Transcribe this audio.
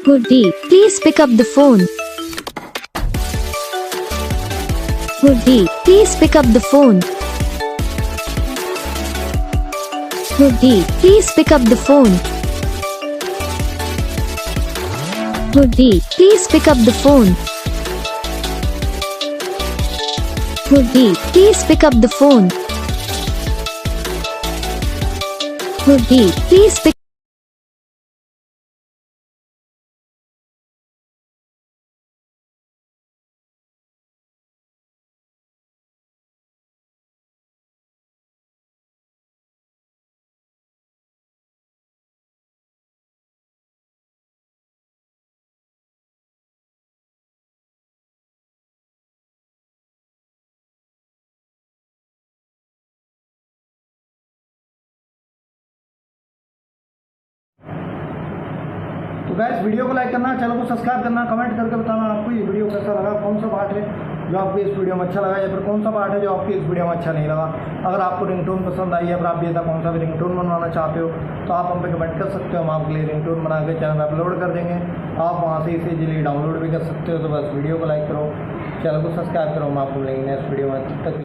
Guddi, please pick up the phone. Guddi, please pick up the phone. Guddi, please pick up the phone. Guddi, please pick up the phone. Guddi, please pick up the phone. Guddi, please pick तो gas video को like करना, channel को subscribe करना, comment करके बताना आपको ये video कैसा लगा, कौन सा पार्ट है जो आपको इस वीडियो में अच्छा लगा या फिर कौन सा पार्ट है जो आपको इस वीडियो में अच्छा नहीं लगा। अगर आपको रिंगटोन पसंद आई है, अगर आप भी ऐसा कौन सा भी रिंगटोन बनवाना चाहते हो तो आप हम पे कमेंट कर सकते हो, हम आपके लिए रिंगटोन बना के चैनल में अपलोड कर देंगे। आप वहाँ से इसे इजीली डाउनलोड भी कर सकते हो। तो बस वीडियो को लाइक करो, चैनल को सब्सक्राइब करो, हम आपको मिलेंगे नेक्स्ट वीडियो में। तब तक